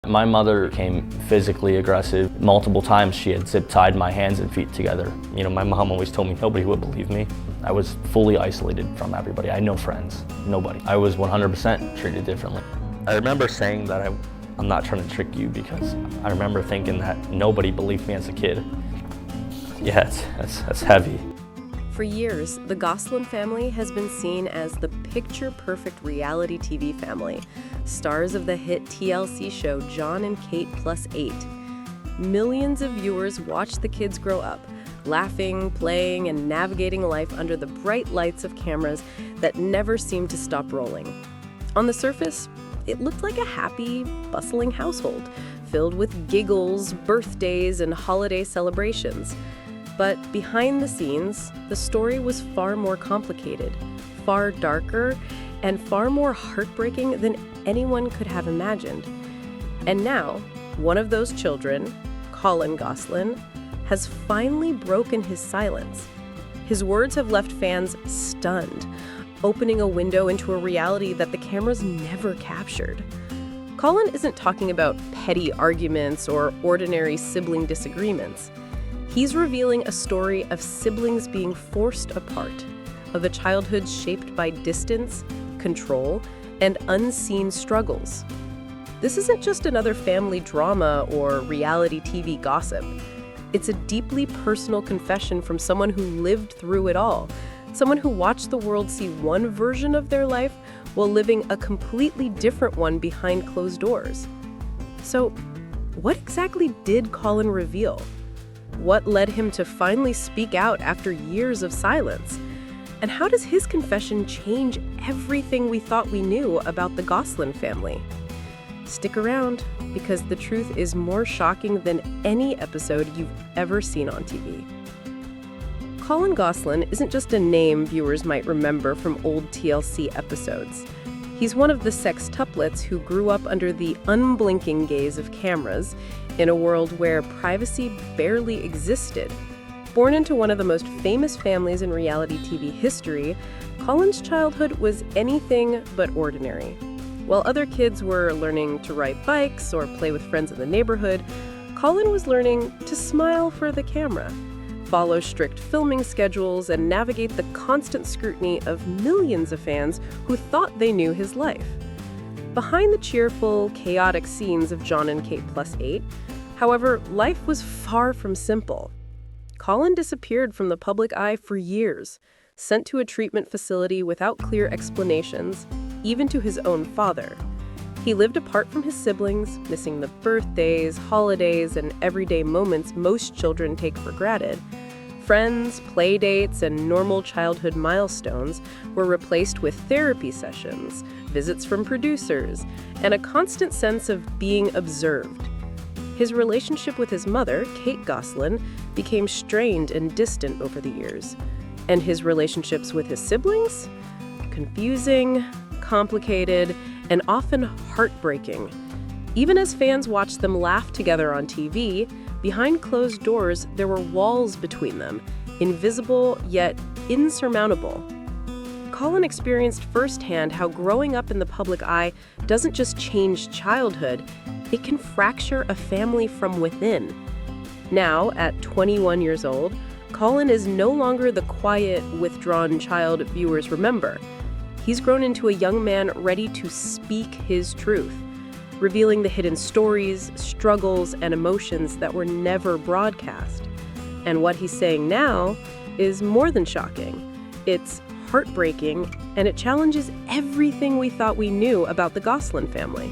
My mother became physically aggressive. Multiple times she had zip-tied my hands and feet together. You know, my mom always told me nobody would believe me. I was fully isolated from everybody. I had no friends, nobody. I was 100% treated differently. I remember saying that I'm not trying to trick you, because I remember thinking that nobody believed me as a kid. Yeah, that's heavy. For years, the Goslin family has been seen as the picture-perfect reality TV family, stars of the hit TLC show Jon and Kate +8. Millions of viewers watch the kids grow up, laughing, playing, and navigating life under the bright lights of cameras that never seem to stop rolling. On the surface, it looked like a happy, bustling household, filled with giggles, birthdays, and holiday celebrations. But behind the scenes, the story was far more complicated, far darker, and far more heartbreaking than anyone could have imagined. And now, one of those children, Collin Gosselin, has finally broken his silence. His words have left fans stunned, opening a window into a reality that the cameras never captured. Colin isn't talking about petty arguments or ordinary sibling disagreements. He's revealing a story of siblings being forced apart, of a childhood shaped by distance, control, and unseen struggles. This isn't just another family drama or reality TV gossip. It's a deeply personal confession from someone who lived through it all, someone who watched the world see one version of their life while living a completely different one behind closed doors. So, what exactly did Colin reveal? What led him to finally speak out after years of silence? And how does his confession change everything we thought we knew about the Goslin family? Stick around, because the truth is more shocking than any episode you've ever seen on TV. Collin Gosselin isn't just a name viewers might remember from old TLC episodes. He's one of the sextuplets who grew up under the unblinking gaze of cameras in a world where privacy barely existed. Born into one of the most famous families in reality TV history, Colin's childhood was anything but ordinary. While other kids were learning to ride bikes or play with friends in the neighborhood, Colin was learning to smile for the camera, follow strict filming schedules, and navigate the constant scrutiny of millions of fans who thought they knew his life. Behind the cheerful, chaotic scenes of Jon and Kate +8, however, life was far from simple. Colin disappeared from the public eye for years, sent to a treatment facility without clear explanations, even to his own father. He lived apart from his siblings, missing the birthdays, holidays, and everyday moments most children take for granted. Friends, play dates, and normal childhood milestones were replaced with therapy sessions, visits from producers, and a constant sense of being observed. His relationship with his mother, Kate Gosselin, became strained and distant over the years. And his relationships with his siblings? Confusing, complicated, and often heartbreaking. Even as fans watched them laugh together on TV, behind closed doors there were walls between them, invisible yet insurmountable. Colin experienced firsthand how growing up in the public eye doesn't just change childhood, it can fracture a family from within. Now, at 21 years old, Colin is no longer the quiet, withdrawn child viewers remember. He's grown into a young man ready to speak his truth, revealing the hidden stories, struggles, and emotions that were never broadcast. And what he's saying now is more than shocking. It's heartbreaking, and it challenges everything we thought we knew about the Goslin family.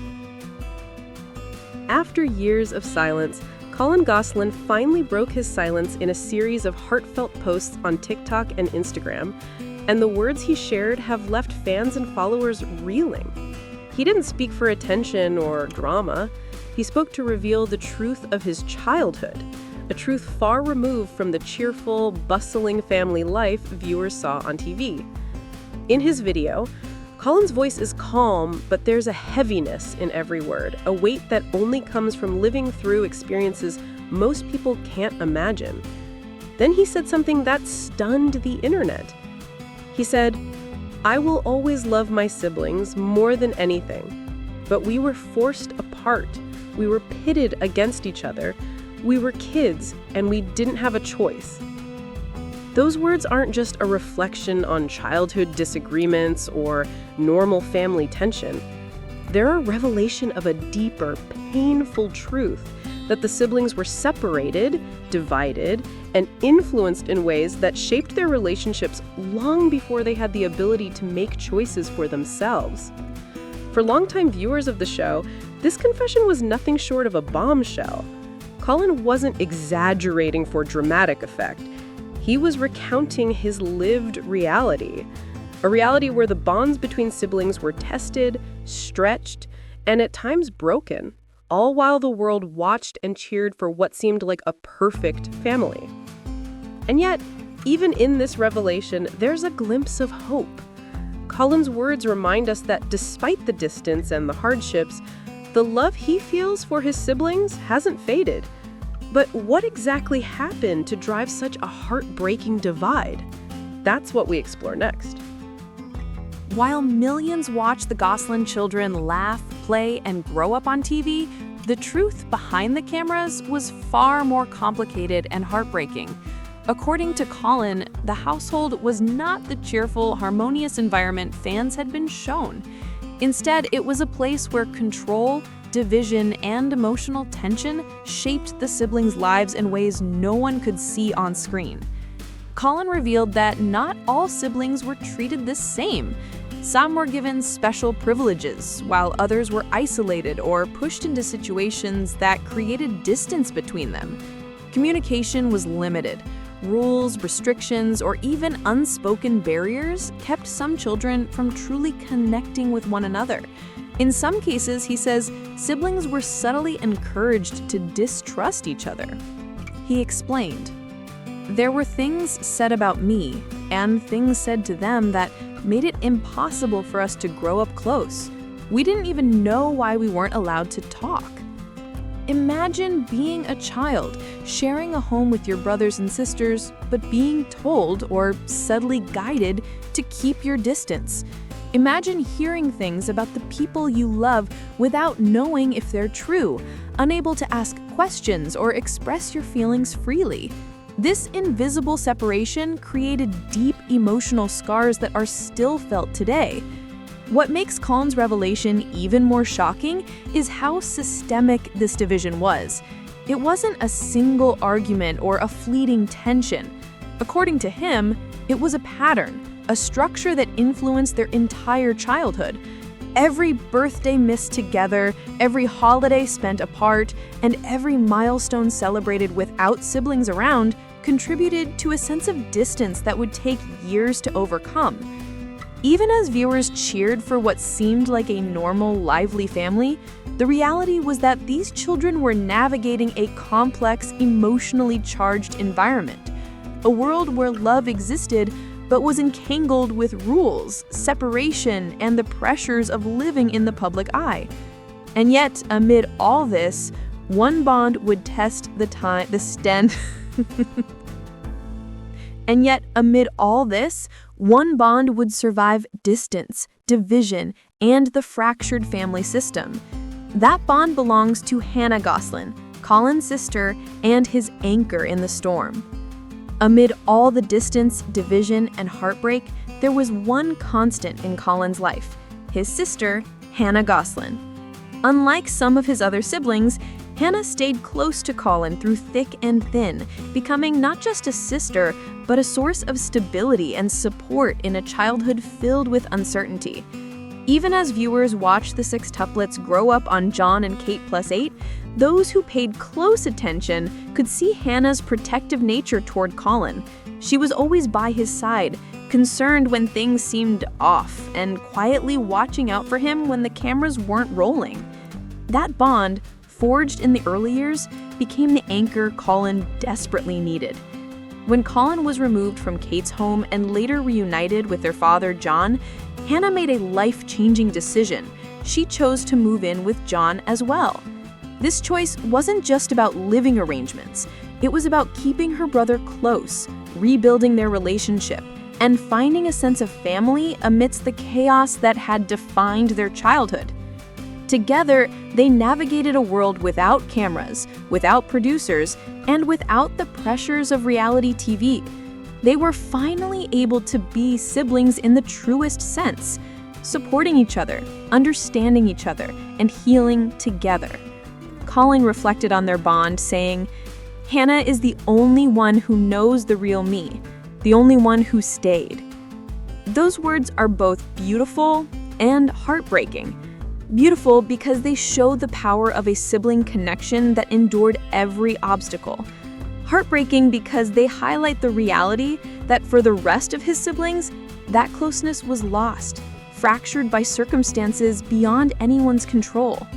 After years of silence, Collin Gosselin finally broke his silence in a series of heartfelt posts on TikTok and Instagram, and the words he shared have left fans and followers reeling. He didn't speak for attention or drama. He spoke to reveal the truth of his childhood, a truth far removed from the cheerful, bustling family life viewers saw on TV. In his video, Colin's voice is calm, but there's a heaviness in every word, a weight that only comes from living through experiences most people can't imagine. Then he said something that stunned the internet. He said, "I will always love my siblings more than anything, but we were forced apart, We were pitted against each other. We were kids, and we didn't have a choice. Those words aren't just a reflection on childhood disagreements or normal family tension. They're a revelation of a deeper, painful truth that the siblings were separated, divided, and influenced in ways that shaped their relationships long before they had the ability to make choices for themselves. For longtime viewers of the show, this confession was nothing short of a bombshell. Colin wasn't exaggerating for dramatic effect. He was recounting his lived reality, a reality where the bonds between siblings were tested, stretched, and at times broken, all while the world watched and cheered for what seemed like a perfect family. And yet, even in this revelation, there's a glimpse of hope. Colin's words remind us that despite the distance and the hardships, the love he feels for his siblings hasn't faded. But what exactly happened to drive such a heartbreaking divide? That's what we explore next. While millions watch the Goslin children laugh, play, and grow up on TV, the truth behind the cameras was far more complicated and heartbreaking. According to Colin, the household was not the cheerful, harmonious environment fans had been shown. Instead, it was a place where control, division, and emotional tension shaped the siblings' lives in ways no one could see on screen. Colin revealed that not all siblings were treated the same. Some were given special privileges, while others were isolated or pushed into situations that created distance between them. Communication was limited. Rules, restrictions, or even unspoken barriers kept some children from truly connecting with one another. In some cases, he says, siblings were subtly encouraged to distrust each other. He explained, "There were things said about me and things said to them that made it impossible for us to grow up close. We didn't even know why we weren't allowed to talk." Imagine being a child, sharing a home with your brothers and sisters, but being told or subtly guided to keep your distance. Imagine hearing things about the people you love without knowing if they're true, unable to ask questions or express your feelings freely. This invisible separation created deep emotional scars that are still felt today. What makes Colin's revelation even more shocking is how systemic this division was. It wasn't a single argument or a fleeting tension. According to him, it was a pattern, a structure that influenced their entire childhood. Every birthday missed together, every holiday spent apart, and every milestone celebrated without siblings around contributed to a sense of distance that would take years to overcome. Even as viewers cheered for what seemed like a normal, lively family, the reality was that these children were navigating a complex, emotionally charged environment. A world where love existed but was entangled with rules, separation, and the pressures of living in the public eye. And yet, amid all this, one bond would test And yet, amid all this, one bond would survive distance, division, and the fractured family system. That bond belongs to Hannah Gosselin, Colin's sister, and his anchor in the storm. Amid all the distance, division, and heartbreak, there was one constant in Colin's life: his sister, Hannah Gosselin. Unlike some of his other siblings, Hannah stayed close to Colin through thick and thin, becoming not just a sister, but a source of stability and support in a childhood filled with uncertainty. Even as viewers watched the sextuplets grow up on John and Kate +8, those who paid close attention could see Hannah's protective nature toward Colin. She was always by his side, concerned when things seemed off, and quietly watching out for him when the cameras weren't rolling. That bond, forged in the early years, became the anchor Colin desperately needed. When Colin was removed from Kate's home and later reunited with their father, John, Hannah made a life-changing decision. She chose to move in with John as well. This choice wasn't just about living arrangements. It was about keeping her brother close, rebuilding their relationship, and finding a sense of family amidst the chaos that had defined their childhood. Together, they navigated a world without cameras, without producers, and without the pressures of reality TV. They were finally able to be siblings in the truest sense, supporting each other, understanding each other, and healing together. Colin reflected on their bond, saying, "Hannah is the only one who knows the real me, the only one who stayed." Those words are both beautiful and heartbreaking. Beautiful because they show the power of a sibling connection that endured every obstacle. Heartbreaking because they highlight the reality that for the rest of his siblings, that closeness was lost, fractured by circumstances beyond anyone's control.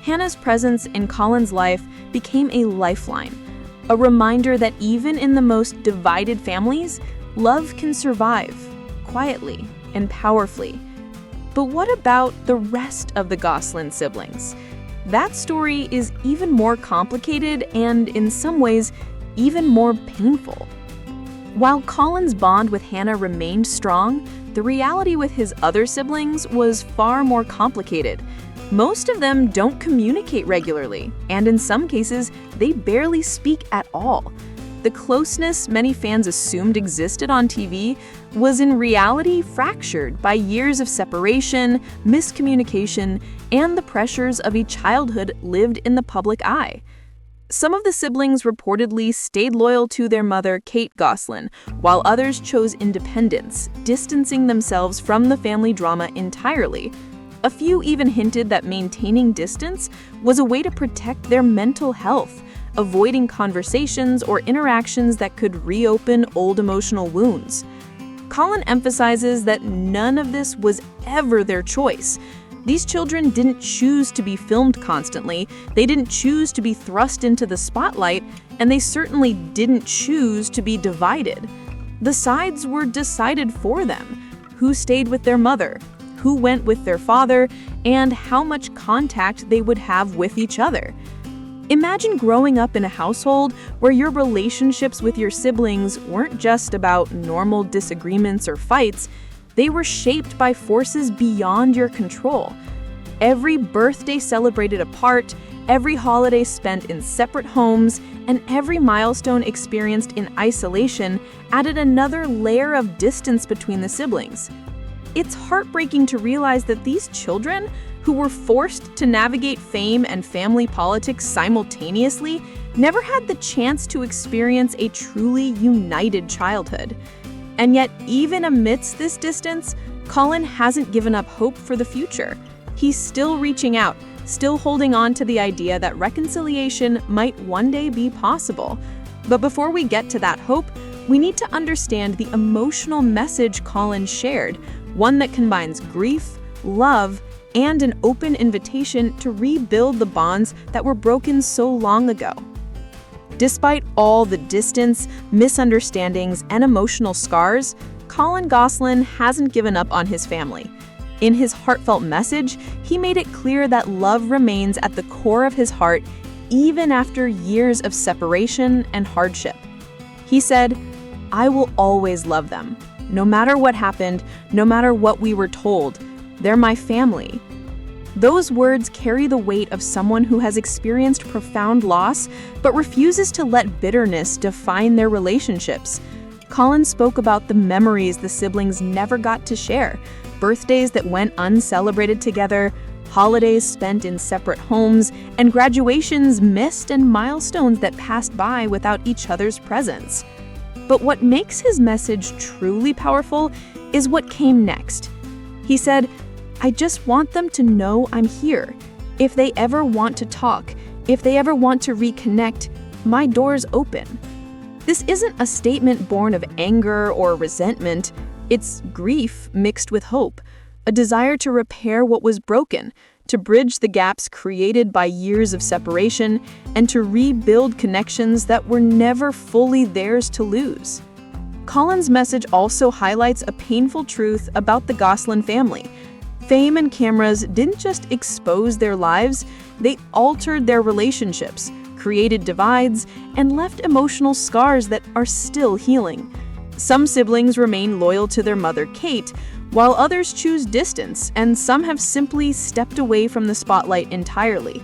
Hannah's presence in Colin's life became a lifeline, a reminder that even in the most divided families, love can survive, quietly and powerfully. But what about the rest of the Gosselin siblings? That story is even more complicated and, in some ways, even more painful. While Colin's bond with Hannah remained strong, the reality with his other siblings was far more complicated. Most of them don't communicate regularly, and in some cases, they barely speak at all. The closeness many fans assumed existed on TV was in reality fractured by years of separation, miscommunication, and the pressures of a childhood lived in the public eye. Some of the siblings reportedly stayed loyal to their mother, Kate Gosselin, while others chose independence, distancing themselves from the family drama entirely. A few even hinted that maintaining distance was a way to protect their mental health, avoiding conversations or interactions that could reopen old emotional wounds. Colin emphasizes that none of this was ever their choice. These children didn't choose to be filmed constantly, they didn't choose to be thrust into the spotlight, and they certainly didn't choose to be divided. The sides were decided for them: who stayed with their mother, who went with their father, and how much contact they would have with each other. Imagine growing up in a household where your relationships with your siblings weren't just about normal disagreements or fights, they were shaped by forces beyond your control. Every birthday celebrated apart, every holiday spent in separate homes, and every milestone experienced in isolation added another layer of distance between the siblings. It's heartbreaking to realize that these children, who were forced to navigate fame and family politics simultaneously, never had the chance to experience a truly united childhood. And yet, even amidst this distance, Colin hasn't given up hope for the future. He's still reaching out, still holding on to the idea that reconciliation might one day be possible. But before we get to that hope, we need to understand the emotional message Colin shared, one that combines grief, love, and an open invitation to rebuild the bonds that were broken so long ago. Despite all the distance, misunderstandings, and emotional scars, Collin Gosselin hasn't given up on his family. In his heartfelt message, he made it clear that love remains at the core of his heart even after years of separation and hardship. He said, "I will always love them. No matter what happened, no matter what we were told, they're my family." Those words carry the weight of someone who has experienced profound loss but refuses to let bitterness define their relationships. Colin spoke about the memories the siblings never got to share, birthdays that went uncelebrated together, holidays spent in separate homes, and graduations missed and milestones that passed by without each other's presence. But what makes his message truly powerful is what came next. He said, "I just want them to know I'm here. If they ever want to talk, if they ever want to reconnect, my door's open." This isn't a statement born of anger or resentment. It's grief mixed with hope, a desire to repair what was broken, to bridge the gaps created by years of separation, and to rebuild connections that were never fully theirs to lose. Colin's message also highlights a painful truth about the Gosselin family. Fame and cameras didn't just expose their lives, they altered their relationships, created divides, and left emotional scars that are still healing. Some siblings remain loyal to their mother, Kate, while others choose distance, and some have simply stepped away from the spotlight entirely.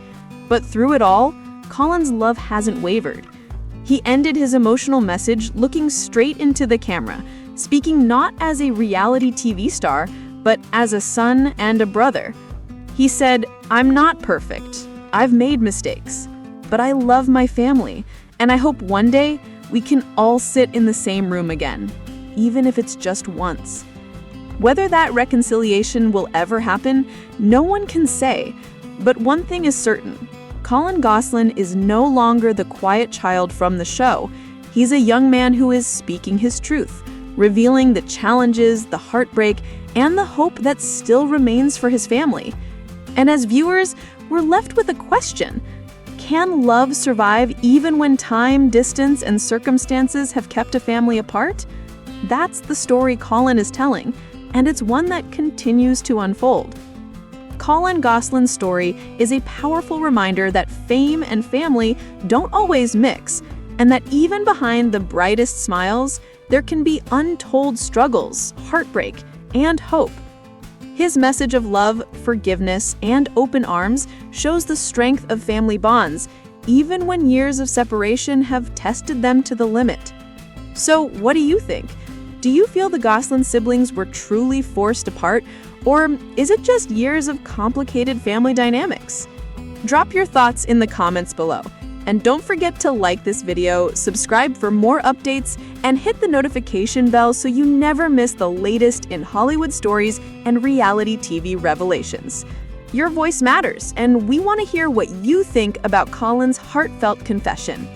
But through it all, Colin's love hasn't wavered. He ended his emotional message looking straight into the camera, speaking not as a reality TV star, but as a son and a brother. He said, "I'm not perfect. I've made mistakes, but I love my family, and I hope one day we can all sit in the same room again, even if it's just once." Whether that reconciliation will ever happen, no one can say. But one thing is certain: Collin Gosselin is no longer the quiet child from the show. He's a young man who is speaking his truth, revealing the challenges, the heartbreak, and the hope that still remains for his family. And as viewers, we're left with a question. Can love survive even when time, distance, and circumstances have kept a family apart? That's the story Colin is telling, and it's one that continues to unfold. Collin Gosselin's story is a powerful reminder that fame and family don't always mix, and that even behind the brightest smiles, there can be untold struggles, heartbreak, and hope. His message of love, forgiveness, and open arms shows the strength of family bonds, even when years of separation have tested them to the limit. So, what do you think? Do you feel the Gosselin siblings were truly forced apart, or is it just years of complicated family dynamics? Drop your thoughts in the comments below. And don't forget to like this video, subscribe for more updates, and hit the notification bell so you never miss the latest in Hollywood stories and reality TV revelations. Your voice matters, and we want to hear what you think about Colin's heartfelt confession.